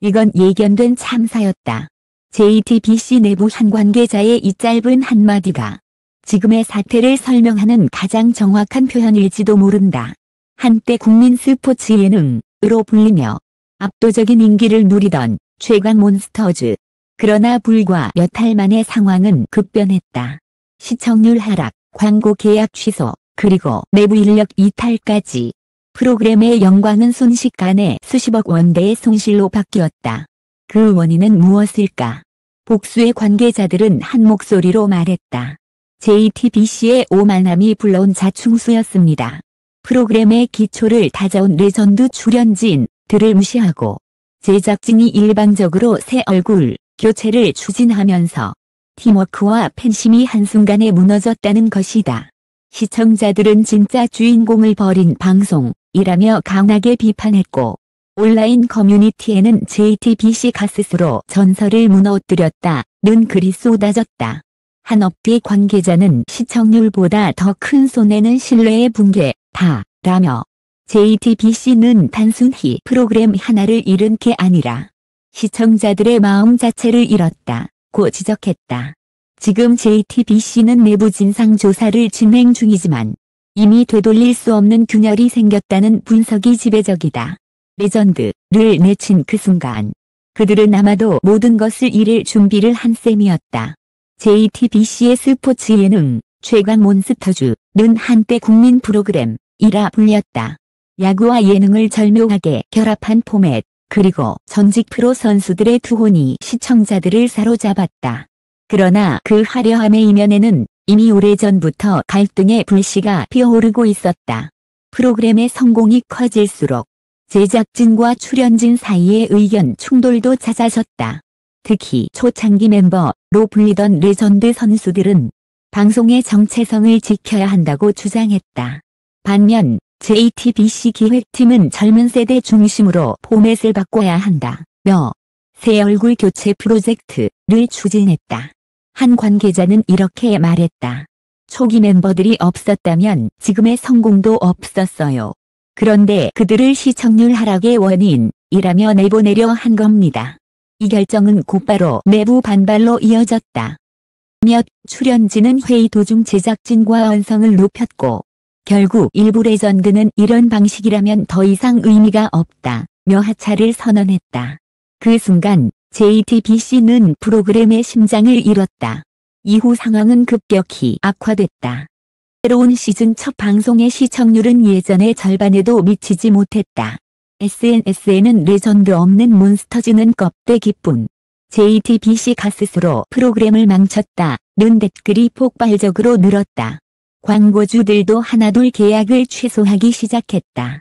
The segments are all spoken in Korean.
이건 예견된 참사였다. JTBC 내부 한 관계자의 이 짧은 한마디가 지금의 사태를 설명하는 가장 정확한 표현일지도 모른다. 한때 국민 스포츠 예능으로 불리며 압도적인 인기를 누리던 최강 몬스터즈. 그러나 불과 몇 달 만에 상황은 급변했다. 시청률 하락, 광고 계약 취소, 그리고 내부 인력 이탈까지. 프로그램의 영광은 순식간에 수십억 원대의 손실로 바뀌었다. 그 원인은 무엇일까? 복수의 관계자들은 한 목소리로 말했다. JTBC의 오만함이 불러온 자충수였습니다. 프로그램의 기초를 다져온 레전드 출연진들을 무시하고 제작진이 일방적으로 새 얼굴 교체를 추진하면서 팀워크와 팬심이 한순간에 무너졌다는 것이다. 시청자들은 진짜 주인공을 버린 방송이라며 강하게 비판했고 온라인 커뮤니티에는 JTBC가 스스로 전설을 무너뜨렸다는 글이 쏟아졌다. 한 업계 관계자는 시청률보다 더 큰 손해는 신뢰의 붕괴다라며 JTBC는 단순히 프로그램 하나를 잃은 게 아니라 시청자들의 마음 자체를 잃었다고 지적했다. 지금 JTBC는 내부 진상조사를 진행 중이지만 이미 되돌릴 수 없는 균열이 생겼다는 분석이 지배적이다. 레전드를 내친 그 순간 그들은 아마도 모든 것을 잃을 준비를 한 셈이었다. JTBC의 스포츠 예능 최강 몬스터즈는 한때 국민 프로그램이라 불렸다. 야구와 예능을 절묘하게 결합한 포맷 그리고 전직 프로 선수들의 투혼이 시청자들을 사로잡았다. 그러나 그 화려함의 이면에는 이미 오래전부터 갈등의 불씨가 피어오르고 있었다. 프로그램의 성공이 커질수록 제작진과 출연진 사이의 의견 충돌도 잦아졌다. 특히 초창기 멤버로 불리던 레전드 선수들은 방송의 정체성을 지켜야 한다고 주장했다. 반면 JTBC 기획팀은 젊은 세대 중심으로 포맷을 바꿔야 한다며 새 얼굴 교체 프로젝트를 추진했다. 한 관계자는 이렇게 말했다. 초기 멤버들이 없었다면 지금의 성공도 없었어요. 그런데 그들을 시청률 하락의 원인이라며 내보내려 한 겁니다. 이 결정은 곧바로 내부 반발로 이어졌다. 몇 출연진은 회의 도중 제작진과 언성을 높였고 결국 일부 레전드는 이런 방식이라면 더 이상 의미가 없다며 하차를 선언했다. 그 순간 JTBC는 프로그램의 심장을 잃었다. 이후 상황은 급격히 악화됐다. 새로운 시즌 첫 방송의 시청률은 예전의 절반에도 미치지 못했다. SNS에는 레전드 없는 몬스터즈는 껍데기뿐. JTBC가 스스로 프로그램을 망쳤다는 댓글이 폭발적으로 늘었다. 광고주들도 하나둘 계약을 취소하기 시작했다.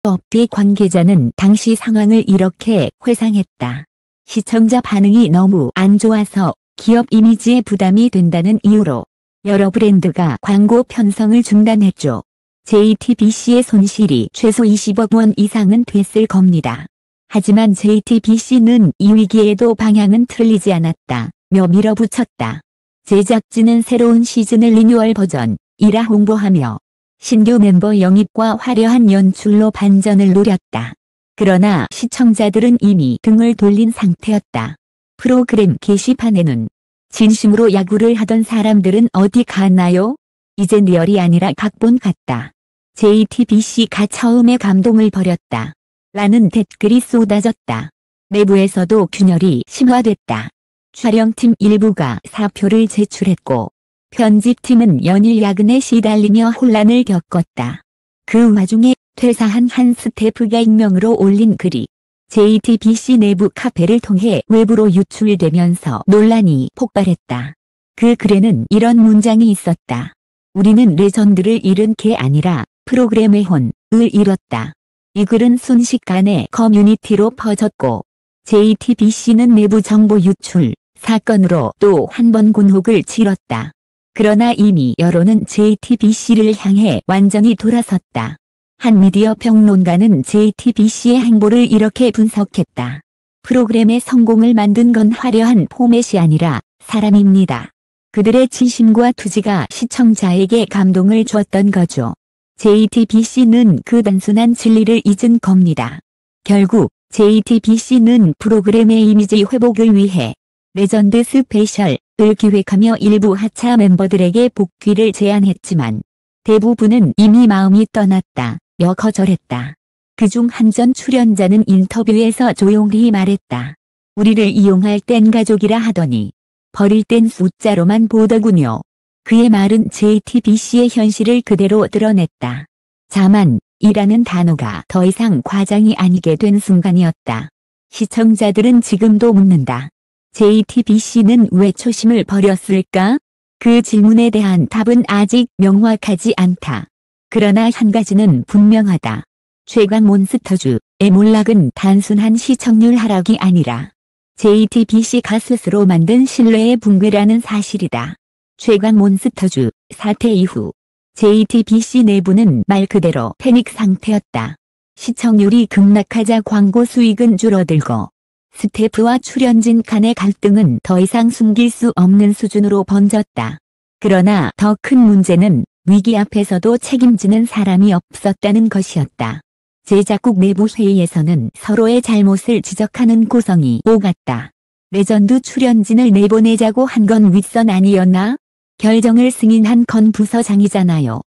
업계 관계자는 당시 상황을 이렇게 회상했다. 시청자 반응이 너무 안 좋아서 기업 이미지에 부담이 된다는 이유로 여러 브랜드가 광고 편성을 중단했죠. JTBC의 손실이 최소 20억 원 이상은 됐을 겁니다. 하지만 JTBC는 이 위기에도 방향은 틀리지 않았다며 밀어붙였다. 제작진은 새로운 시즌을 리뉴얼 버전이라 홍보하며 신규 멤버 영입과 화려한 연출로 반전을 노렸다. 그러나 시청자들은 이미 등을 돌린 상태였다. 프로그램 게시판에는 진심으로 야구를 하던 사람들은 어디 갔나요? 이젠 리얼이 아니라 각본 같다. JTBC가 처음에 감동을 버렸다. 라는 댓글이 쏟아졌다. 내부에서도 균열이 심화됐다. 촬영팀 일부가 사표를 제출했고 편집팀은 연일 야근에 시달리며 혼란을 겪었다. 그 와중에 퇴사한 한 스태프가 익명으로 올린 글이 JTBC 내부 카페를 통해 외부로 유출되면서 논란이 폭발했다. 그 글에는 이런 문장이 있었다. 우리는 레전드를 잃은 게 아니라 프로그램의 혼을 잃었다. 이 글은 순식간에 커뮤니티로 퍼졌고 JTBC는 내부 정보 유출 사건으로 또 한 번 곤혹을 치렀다. 그러나 이미 여론은 JTBC를 향해 완전히 돌아섰다. 한 미디어 평론가는 JTBC의 행보를 이렇게 분석했다. 프로그램의 성공을 만든 건 화려한 포맷이 아니라 사람입니다. 그들의 진심과 투지가 시청자에게 감동을 줬던 거죠. JTBC는 그 단순한 진리를 잊은 겁니다. 결국 JTBC는 프로그램의 이미지 회복을 위해 레전드 스페셜을 기획하며 일부 하차 멤버들에게 복귀를 제안했지만 대부분은 이미 마음이 떠났다, 거절했다. 그중 한 전 출연자는 인터뷰에서 조용히 말했다. 우리를 이용할 땐 가족이라 하더니 버릴 땐 숫자로만 보더군요. 그의 말은 JTBC의 현실을 그대로 드러냈다. 자만이라는 단어가 더 이상 과장이 아니게 된 순간이었다. 시청자들은 지금도 묻는다. JTBC는 왜 초심을 버렸을까? 그 질문에 대한 답은 아직 명확하지 않다. 그러나 한 가지는 분명하다. 최강몬스터즈의 몰락은 단순한 시청률 하락이 아니라 JTBC가 스스로 만든 신뢰의 붕괴라는 사실이다. 최강몬스터즈 사태 이후 JTBC 내부는 말 그대로 패닉 상태였다. 시청률이 급락하자 광고 수익은 줄어들고 스태프와 출연진 간의 갈등은 더 이상 숨길 수 없는 수준으로 번졌다. 그러나 더 큰 문제는 위기 앞에서도 책임지는 사람이 없었다는 것이었다. 제작국 내부 회의에서는 서로의 잘못을 지적하는 고성이 오갔다. 레전드 출연진을 내보내자고 한 건 윗선 아니었나? 결정을 승인한 건 부서장이잖아요.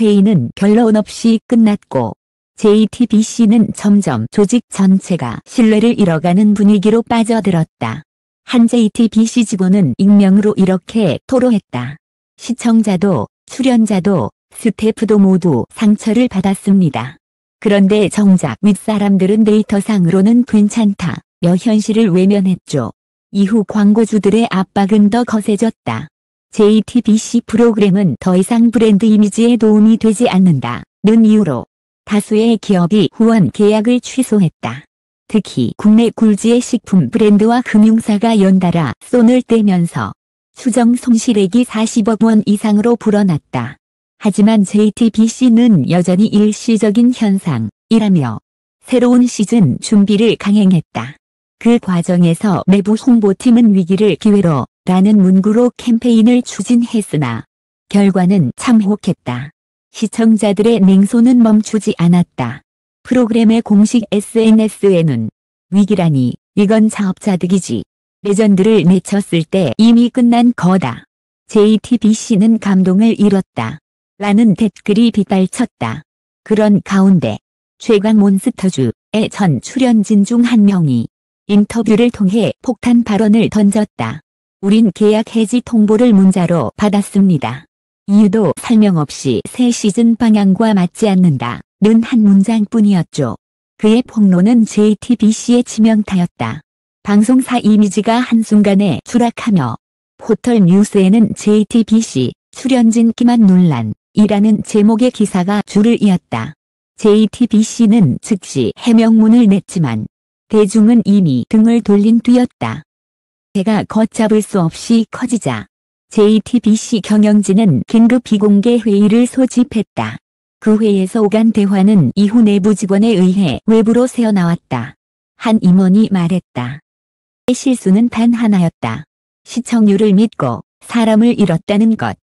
회의는 결론 없이 끝났고 JTBC는 점점 조직 전체가 신뢰를 잃어가는 분위기로 빠져들었다. 한 JTBC 직원은 익명으로 이렇게 토로했다. 시청자도, 출연자도, 스태프도 모두 상처를 받았습니다. 그런데 정작 윗사람들은 데이터상으로는 괜찮다며 현실을 외면했죠. 이후 광고주들의 압박은 더 거세졌다. JTBC 프로그램은 더 이상 브랜드 이미지에 도움이 되지 않는다는 이유로 다수의 기업이 후원 계약을 취소했다. 특히 국내 굴지의 식품 브랜드와 금융사가 연달아 손을 떼면서 추정 손실액이 40억 원 이상으로 불어났다. 하지만 JTBC는 여전히 일시적인 현상이라며 새로운 시즌 준비를 강행했다. 그 과정에서 내부 홍보팀은 위기를 기회로 라는 문구로 캠페인을 추진했으나 결과는 참 혹했다. 시청자들의 냉소는 멈추지 않았다. 프로그램의 공식 SNS에는 위기라니 이건 자업자득이지. 레전드를 내쳤을 때 이미 끝난 거다. JTBC는 감동을 잃었다. 라는 댓글이 빗발쳤다. 그런 가운데 최강몬스터즈의 전 출연진 중 한 명이 인터뷰를 통해 폭탄 발언을 던졌다. 우린 계약 해지 통보를 문자로 받았습니다. 이유도 설명 없이 새 시즌 방향과 맞지 않는다는 한 문장뿐이었죠. 그의 폭로는 JTBC의 치명타였다. 방송사 이미지가 한순간에 추락하며 포털 뉴스에는 JTBC 출연진 기만 논란이라는 제목의 기사가 줄을 이었다. JTBC는 즉시 해명문을 냈지만 대중은 이미 등을 돌린 뒤였다. 배가 걷잡을 수 없이 커지자 JTBC 경영진은 긴급 비공개 회의를 소집했다. 그 회의에서 오간 대화는 이후 내부 직원에 의해 외부로 새어나왔다. 한 임원이 말했다. 실수는 단 하나였다. 시청률을 믿고 사람을 잃었다는 것.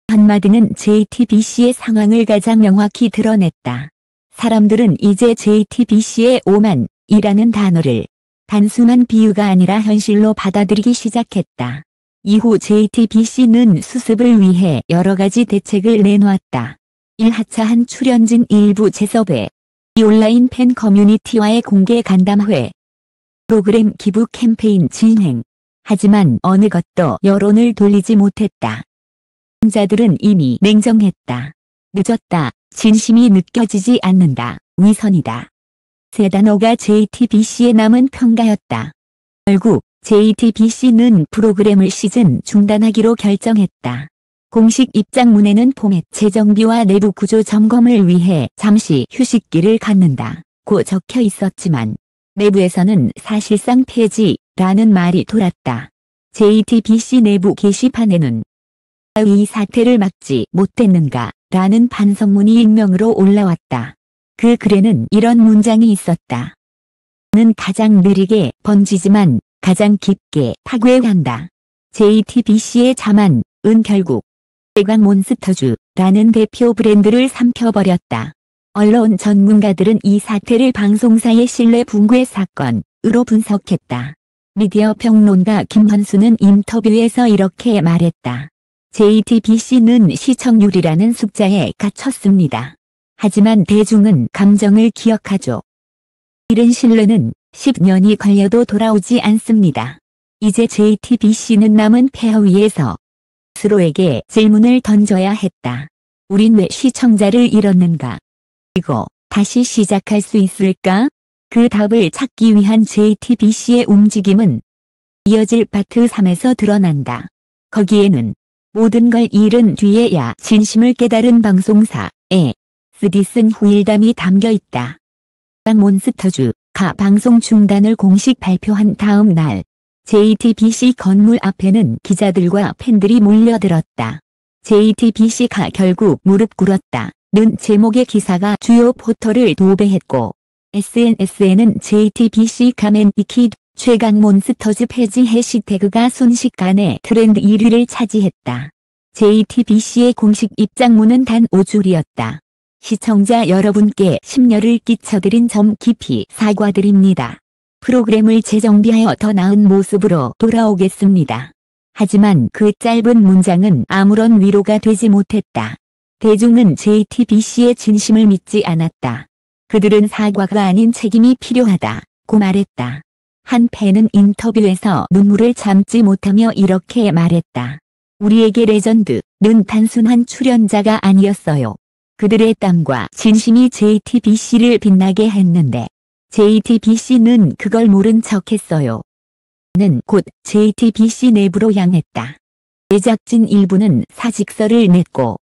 한마디는 JTBC의 상황을 가장 명확히 드러냈다. 사람들은 이제 JTBC의 오만이라는 단어를 단순한 비유가 아니라 현실로 받아들이기 시작했다. 이후 JTBC는 수습을 위해 여러 가지 대책을 내놓았다. 1하차한 출연진 일부 재섭외, 온라인 팬 커뮤니티와의 공개 간담회, 프로그램 기부 캠페인 진행. 하지만 어느 것도 여론을 돌리지 못했다. 시청자들은 이미 냉정했다. 늦었다. 진심이 느껴지지 않는다. 위선이다. 세 단어가 JTBC의 남은 평가였다. 결국 JTBC는 프로그램을 시즌 중단하기로 결정했다. 공식 입장문에는 포맷 재정비와 내부 구조 점검을 위해 잠시 휴식기를 갖는다고 적혀 있었지만 내부에서는 사실상 폐지라는 말이 돌았다. JTBC 내부 게시판에는 이 사태를 막지 못했는가 라는 반성문이 익명으로 올라왔다. 그 글에는 이런 문장이 있었다. 는 가장 느리게 번지지만 가장 깊게 파괴한다. JTBC의 자만은 결국 최강몬스터즈라는 대표 브랜드를 삼켜버렸다. 언론 전문가들은 이 사태를 방송사의 신뢰 붕괴 사건으로 분석했다. 미디어 평론가 김환수는 인터뷰에서 이렇게 말했다. JTBC는 시청률이라는 숫자에 갇혔습니다. 하지만 대중은 감정을 기억하죠. 이런 신뢰는 10년이 걸려도 돌아오지 않습니다. 이제 JTBC는 남은 폐허 위에서 스스로에게 질문을 던져야 했다. 우린 왜 시청자를 잃었는가? 그리고 다시 시작할 수 있을까? 그 답을 찾기 위한 JTBC의 움직임은 이어질 파트 3에서 드러난다. 거기에는 모든 걸 잃은 뒤에야 진심을 깨달은 방송사의 쓰디쓴 후일담이 담겨 있다. 몬스터즈가 방송 중단을 공식 발표한 다음 날 JTBC 건물 앞에는 기자들과 팬들이 몰려들었다. JTBC가 결국 무릎 꿇었다는 제목의 기사가 주요 포털을 도배했고 SNS에는 JTBC 가맨디킷 최강 몬스터즈 폐지 해시태그가 순식간에 트렌드 1위를 차지했다. JTBC의 공식 입장문은 단 5줄이었다. 시청자 여러분께 심려를 끼쳐드린 점 깊이 사과드립니다. 프로그램을 재정비하여 더 나은 모습으로 돌아오겠습니다. 하지만 그 짧은 문장은 아무런 위로가 되지 못했다. 대중은 JTBC의 진심을 믿지 않았다. 그들은 사과가 아닌 책임이 필요하다고 말했다. 한 팬은 인터뷰에서 눈물을 참지 못하며 이렇게 말했다. 우리에게 레전드는 단순한 출연자가 아니었어요. 그들의 땀과 진심이 JTBC를 빛나게 했는데 JTBC는 그걸 모른 척했어요. 는 곧 JTBC 내부로 향했다. 제작진 일부는 사직서를 냈고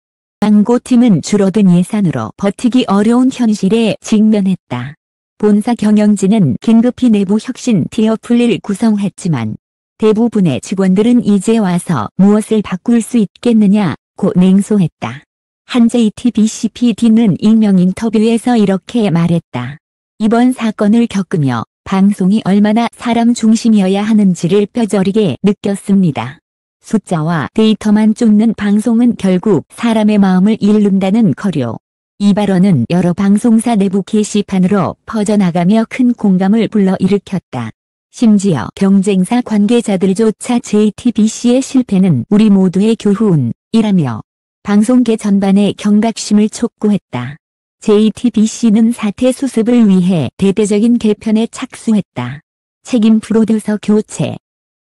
광고팀은 줄어든 예산으로 버티기 어려운 현실에 직면했다. 본사 경영진은 긴급히 내부 혁신 티어풀을 구성했지만 대부분의 직원들은 이제 와서 무엇을 바꿀 수 있겠느냐고 냉소했다. 한 JTBC PD는 익명 인터뷰에서 이렇게 말했다. 이번 사건을 겪으며 방송이 얼마나 사람 중심이어야 하는지를 뼈저리게 느꼈습니다. 숫자와 데이터만 쫓는 방송은 결국 사람의 마음을 잃는다는 거요. 이 발언은 여러 방송사 내부 게시판으로 퍼져나가며 큰 공감을 불러일으켰다. 심지어 경쟁사 관계자들조차 JTBC의 실패는 우리 모두의 교훈이라며 방송계 전반의 경각심을 촉구했다. JTBC는 사태 수습을 위해 대대적인 개편에 착수했다. 책임 프로듀서 교체,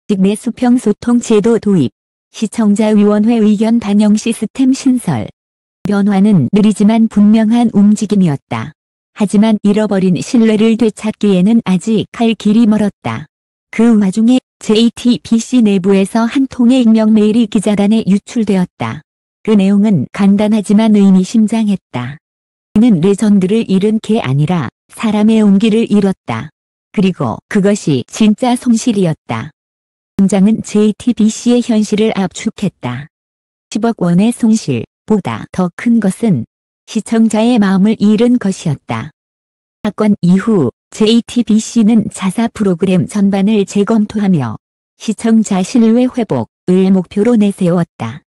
직내 수평 소통 제도 도입, 시청자위원회 의견 반영 시스템 신설. 변화는 느리지만 분명한 움직임이었다. 하지만 잃어버린 신뢰를 되찾기에는 아직 갈 길이 멀었다. 그 와중에 JTBC 내부에서 한 통의 익명 메일이 기자단에 유출되었다. 그 내용은 간단하지만 의미심장했다. 그는 레전드를 잃은 게 아니라 사람의 온기를 잃었다. 그리고 그것이 진짜 손실이었다. 문장은 JTBC의 현실을 압축했다. 10억 원의 손실보다 더 큰 것은 시청자의 마음을 잃은 것이었다. 사건 이후 JTBC는 자사 프로그램 전반을 재검토하며 시청자 신뢰 회복을 목표로 내세웠다.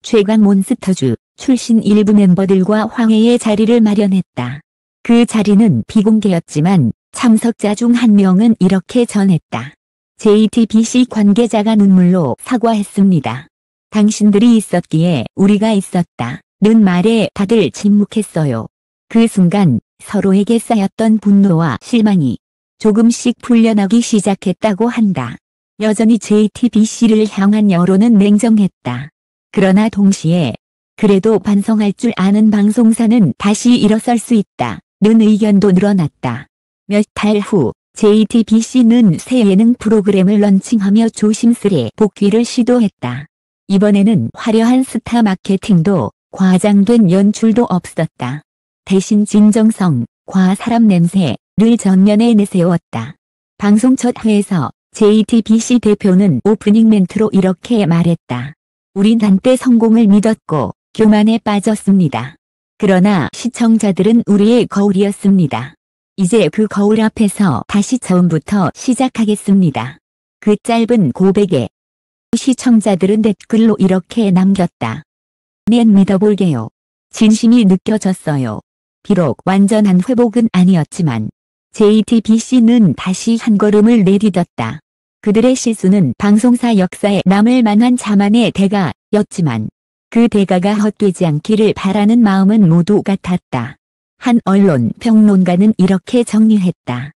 최강 몬스터즈 출신 일부 멤버들과 황해의 자리를 마련했다. 그 자리는 비공개였지만 참석자 중 한 명은 이렇게 전했다. JTBC 관계자가 눈물로 사과했습니다. 당신들이 있었기에 우리가 있었다. 는 말에 다들 침묵했어요. 그 순간 서로에게 쌓였던 분노와 실망이 조금씩 풀려나기 시작했다고 한다. 여전히 JTBC를 향한 여론은 냉정했다. 그러나 동시에 그래도 반성할 줄 아는 방송사는 다시 일어설 수 있다. 는 의견도 늘어났다. 몇 달 후 JTBC는 새 예능 프로그램을 런칭하며 조심스레 복귀를 시도했다. 이번에는 화려한 스타 마케팅도 과장된 연출도 없었다. 대신 진정성과 사람 냄새를 전면에 내세웠다. 방송 첫 회에서 JTBC 대표는 오프닝 멘트로 이렇게 말했다. 우린 한때 성공을 믿었고 교만에 빠졌습니다. 그러나 시청자들은 우리의 거울이었습니다. 이제 그 거울 앞에서 다시 처음부터 시작하겠습니다. 그 짧은 고백에 시청자들은 댓글로 이렇게 남겼다. nen 믿어볼게요. 진심이 느껴졌어요. 비록 완전한 회복은 아니었지만 JTBC는 다시 한 걸음을 내딛었다. 그들의 실수는 방송사 역사에 남을 만한 자만의 대가였지만 그 대가가 헛되지 않기를 바라는 마음은 모두 같았다. 한 언론 평론가는 이렇게 정리했다.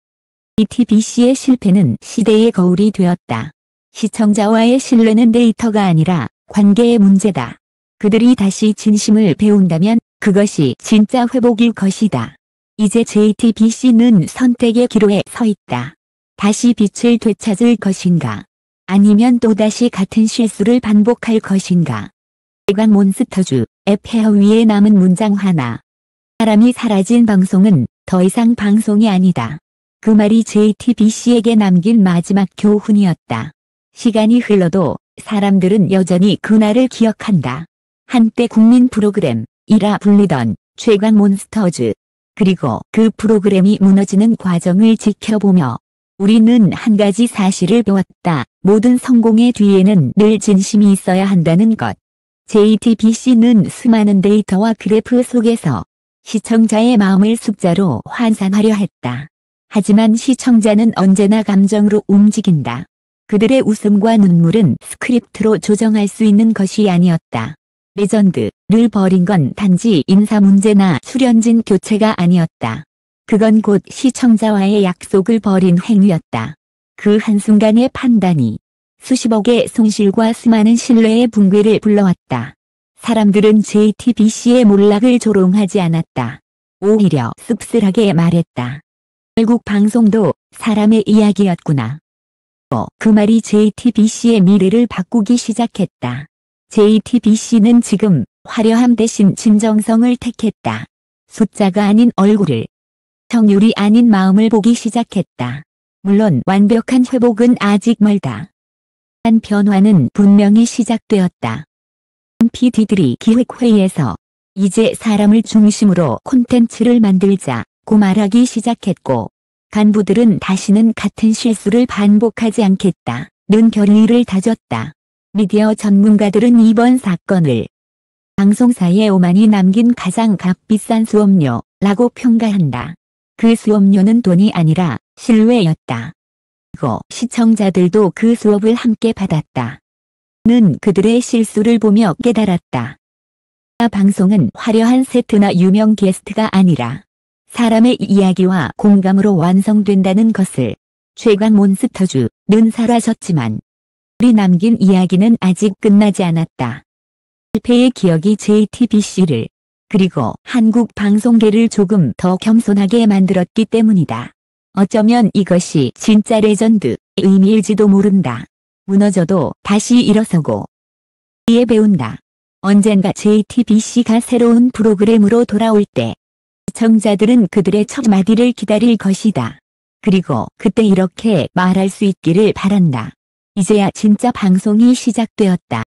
JTBC의 실패는 시대의 거울이 되었다. 시청자와의 신뢰는 데이터가 아니라 관계의 문제다. 그들이 다시 진심을 배운다면 그것이 진짜 회복일 것이다. 이제 JTBC는 선택의 기로에 서 있다. 다시 빛을 되찾을 것인가? 아니면 또다시 같은 실수를 반복할 것인가? 최강 몬스터즈 앱 헤어 위에 남은 문장 하나. 사람이 사라진 방송은 더 이상 방송이 아니다. 그 말이 JTBC에게 남긴 마지막 교훈이었다. 시간이 흘러도 사람들은 여전히 그날을 기억한다. 한때 국민 프로그램이라 불리던 최강 몬스터즈. 그리고 그 프로그램이 무너지는 과정을 지켜보며 우리는 한 가지 사실을 배웠다. 모든 성공의 뒤에는 늘 진심이 있어야 한다는 것. JTBC는 수많은 데이터와 그래프 속에서 시청자의 마음을 숫자로 환산하려 했다. 하지만 시청자는 언제나 감정으로 움직인다. 그들의 웃음과 눈물은 스크립트로 조정할 수 있는 것이 아니었다. 레전드를 버린 건 단지 인사 문제나 출연진 교체가 아니었다. 그건 곧 시청자와의 약속을 버린 행위였다. 그 한순간의 판단이 수십억의 손실과 수많은 신뢰의 붕괴를 불러왔다. 사람들은 JTBC의 몰락을 조롱하지 않았다. 오히려 씁쓸하게 말했다. 결국 방송도 사람의 이야기였구나. 그 말이 JTBC의 미래를 바꾸기 시작했다. JTBC는 지금 화려함 대신 진정성을 택했다. 숫자가 아닌 얼굴을, 정률이 아닌 마음을 보기 시작했다. 물론 완벽한 회복은 아직 멀다. 한 변화는 분명히 시작되었다. PD들이 기획회의에서 이제 사람을 중심으로 콘텐츠를 만들자고 말하기 시작했고, 간부들은 다시는 같은 실수를 반복하지 않겠다는 결의를 다졌다. 미디어 전문가들은 이번 사건을 방송사에 오만이 남긴 가장 값비싼 수업료라고 평가한다. 그 수업료는 돈이 아니라 신뢰였다. 그리고 시청자들도 그 수업을 함께 받았다. 는 그들의 실수를 보며 깨달았다. 방송은 화려한 세트나 유명 게스트가 아니라 사람의 이야기와 공감으로 완성된다는 것을. 최강 몬스터즈는 사라졌지만 우리 남긴 이야기는 아직 끝나지 않았다. 실패의 기억이 JTBC를 그리고 한국 방송계를 조금 더 겸손하게 만들었기 때문이다. 어쩌면 이것이 진짜 레전드의 의미일지도 모른다. 무너져도 다시 일어서고 이에 배운다. 언젠가 JTBC가 새로운 프로그램으로 돌아올 때 시청자들은 그들의 첫 마디를 기다릴 것이다. 그리고 그때 이렇게 말할 수 있기를 바란다. 이제야 진짜 방송이 시작되었다.